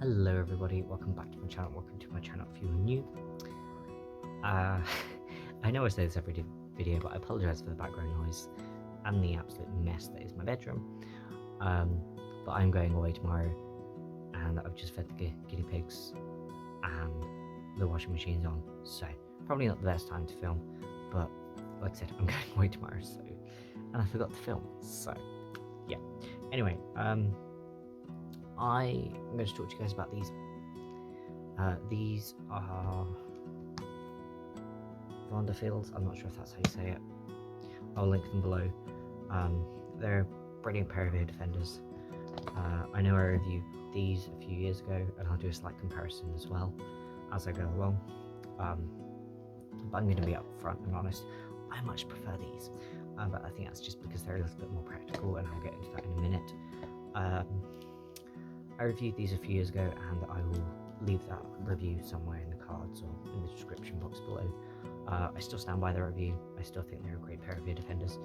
Hello everybody, welcome back to my channel, welcome to my channel if you are new. I know I say this every video, but I apologise for the background noise and the absolute mess that is my bedroom. But I'm going away tomorrow and I've just fed the guinea pigs and the washing machine's on, so probably not the best time to film, but like I said, I'm going away tomorrow, so, and I forgot to film, so yeah. Anyway, I'm going to talk to you guys about these. These are Vanderfields. I'm not sure if that's how you say it. I'll link them below. They're a brilliant pair of ear defenders. I know I reviewed these a few years ago, and I'll do a slight comparison as well as I go along. But I'm going to be upfront and honest. I much prefer these, but I think that's just because they're a little bit more practical, and I'll get into that in a minute. I reviewed these a few years ago, and I will leave that review somewhere in the cards or in the description box below. I still stand by the review. I still think they're a great pair of ear defenders.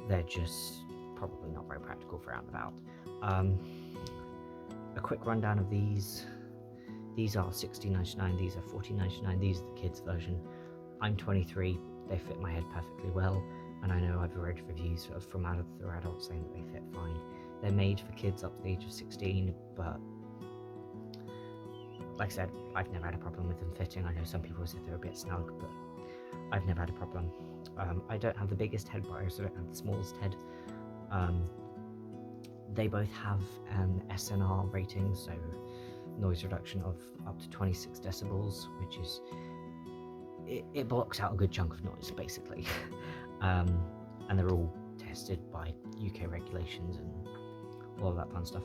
They're just probably not very practical for out and about. A quick rundown of these. These are $16.99, these are $14.99, these are the kids version. I'm 23, they fit my head perfectly well, and I know I've read reviews from other adults saying that they fit fine. They're made for kids up to the age of 16, but like I said, I've never had a problem with them fitting. I know some people said they're a bit snug, but I've never had a problem. I don't have the biggest head, but I also don't have the smallest head. They both have an SNR rating, so noise reduction of up to 26 decibels, which is, it blocks out a good chunk of noise, basically. And they're all tested by UK regulations and all of that fun stuff.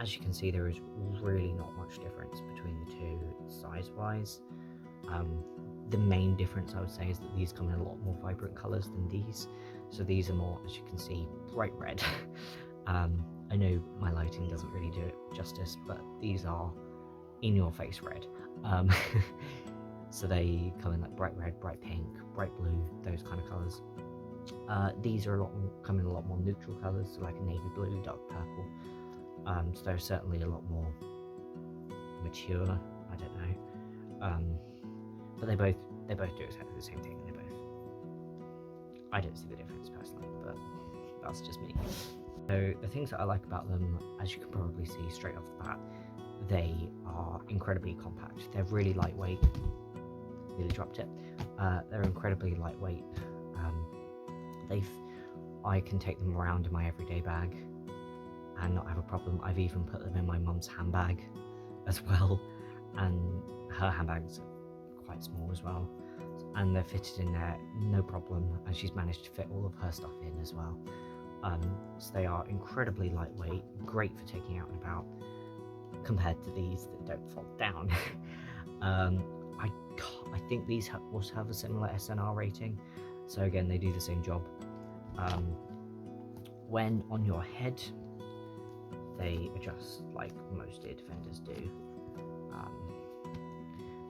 As you can see, there is really not much difference between the two size-wise. The main difference I would say is that these come in a lot more vibrant colours than these. So these are more, as you can see, bright red. I know my lighting doesn't really do it justice, but these are in-your-face red. So they come in like bright red, bright pink, bright blue, those kind of colours. These are come in a lot more neutral colours, so like a navy blue, dark purple. So they're certainly a lot more mature. I don't know, but they both do exactly the same thing. I don't see the difference personally, but that's just me. So the things that I like about them, as you can probably see straight off the bat, they are incredibly compact. They're really lightweight. Nearly dropped it. They're incredibly lightweight. I can take them around in my everyday bag and not have a problem. I've even put them in my mum's handbag as well, and her handbag's quite small as well, and they're fitted in there no problem, and she's managed to fit all of her stuff in as well. So they are incredibly lightweight, great for taking out and about, compared to these that don't fold down. I think these also have a similar SNR rating, so again they do the same job. When on your head, they adjust like most ear defenders do.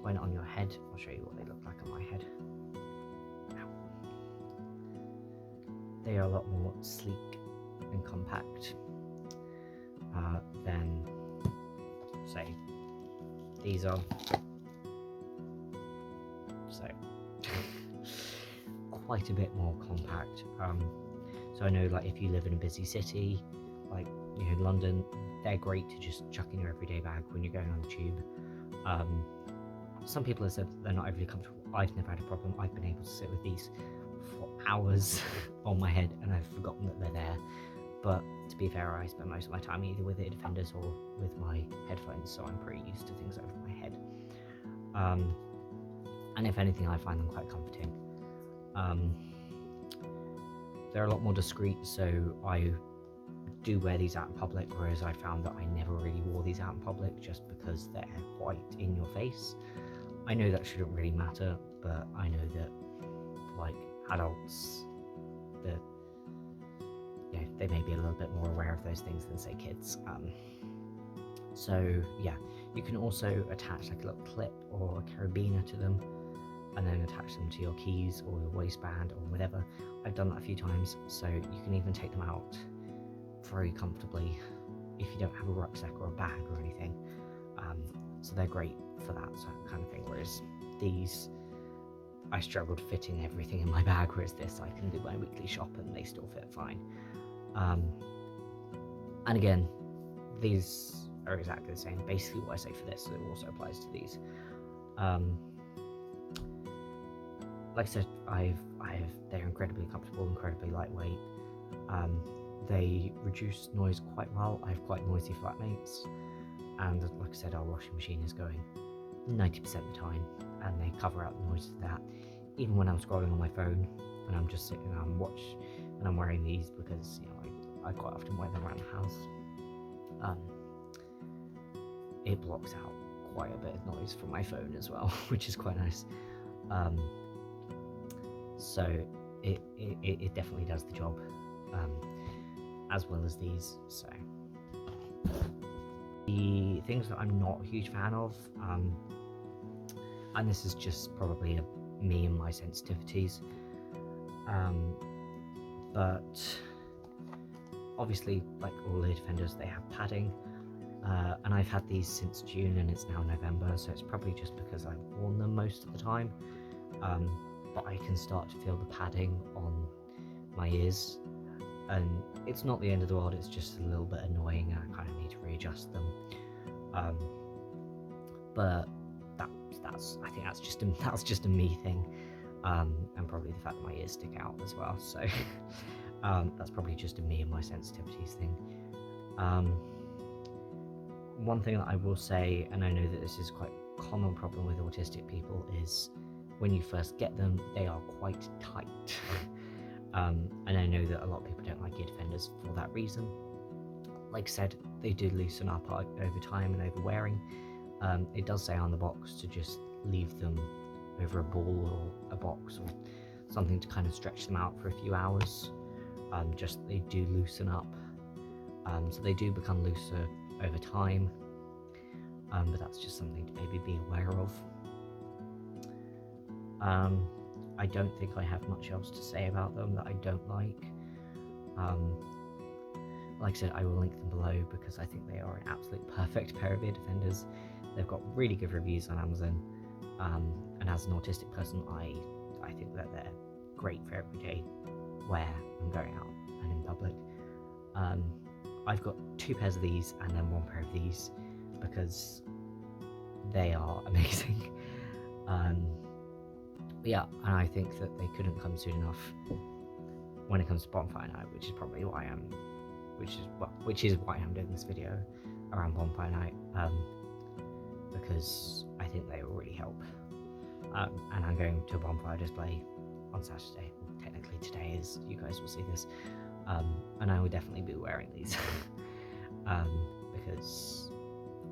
When on your head, I'll show you what they look like on my head. They are a lot more sleek and compact than, say, these are. So quite a bit more compact. So I know, like, if you live in a busy city, like, you know, London, they're great to just chuck in your everyday bag when you're going on the tube. Some people have said that they're not overly comfortable. I've never had a problem. I've been able to sit with these for hours on my head, and I've forgotten that they're there. But to be fair, I spend most of my time either with ear defenders or with my headphones, so I'm pretty used to things over my head. And if anything, I find them quite comforting. They're a lot more discreet, so I do wear these out in public, whereas I found that I never really wore these out in public just because they're quite in your face. I know that shouldn't really matter, but I know that, like, adults, that, you know, they may be a little bit more aware of those things than, say, kids. So yeah, you can also attach like a little clip or a carabiner to them, and then attach them to your keys or your waistband or whatever. I've done that a few times, so you can even take them out very comfortably if you don't have a rucksack or a bag or anything. so they're great for that kind of thing, whereas these, I struggled fitting everything in my bag, whereas this I can do my weekly shop and they still fit fine. And again, these are exactly the same. Basically what I say for this, it also applies to these. Like I said, they're incredibly comfortable, incredibly lightweight. They reduce noise quite well. I have quite noisy flatmates, and like I said, our washing machine is going 90% of the time, and they cover out the noise of that. Even when I'm scrolling on my phone and I'm just sitting and I'm wearing these because I quite often wear them around the house. It blocks out quite a bit of noise from my phone as well, which is quite nice. So it definitely does the job, as well as these. So the things that I'm not a huge fan of, and this is just probably me and my sensitivities, but obviously, like all ear defenders, they have padding, and I've had these since June and it's now November, so it's probably just because I've worn them most of the time. But I can start to feel the padding on my ears, and it's not the end of the world, it's just a little bit annoying and I kind of need to readjust them. But I think that's just a me thing, and probably the fact that my ears stick out as well, so that's probably just a me and my sensitivities thing. One thing that I will say, and I know that this is quite a common problem with autistic people, is when you first get them, they are quite tight. And I know that a lot of people don't like ear defenders for that reason. Like I said, they do loosen up over time and over wearing. It does say on the box to just leave them over a ball or a box or something to kind of stretch them out for a few hours. Just they do loosen up, so they do become looser over time, but that's just something to maybe be aware of. I don't think I have much else to say about them that I don't like. Like I said, I will link them below because I think they are an absolute perfect pair of ear defenders. They've got really good reviews on Amazon, and as an autistic person, I think that they're great for everyday wear and going out and in public. I've got 2 pairs of these and then 1 pair of these because they are amazing. Yeah, and I think that they couldn't come soon enough when it comes to bonfire night, which is probably why I'm doing this video around bonfire night, because I think they will really help. And I'm going to a bonfire display on Saturday. Well, technically today, as you guys will see this, and I will definitely be wearing these. Because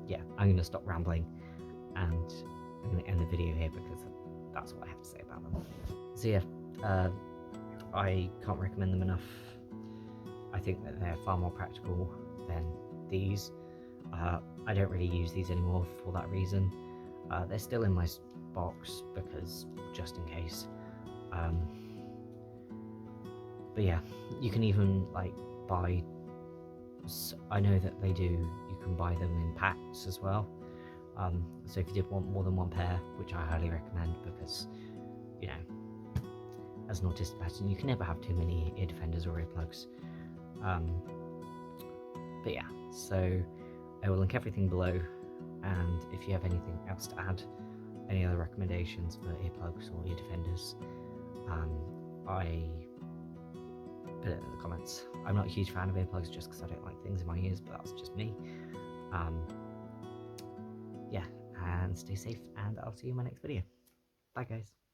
yeah, I'm going to stop rambling and I'm going to end the video here because that's what I have to say about them. So yeah, I can't recommend them enough. I think that they're far more practical than these. I don't really use these anymore for that reason. They're still in my box because just in case. But yeah, you can even like buy, I know that they do, you can buy them in packs as well. So if you did want more than 1 pair, which I highly recommend because, as an autistic person, you can never have too many ear defenders or earplugs. But yeah, so I will link everything below, and if you have anything else to add, any other recommendations for earplugs or ear defenders, I put it in the comments. I'm not a huge fan of earplugs just because I don't like things in my ears, but that's just me. Yeah, and stay safe, and I'll see you in my next video. Bye guys.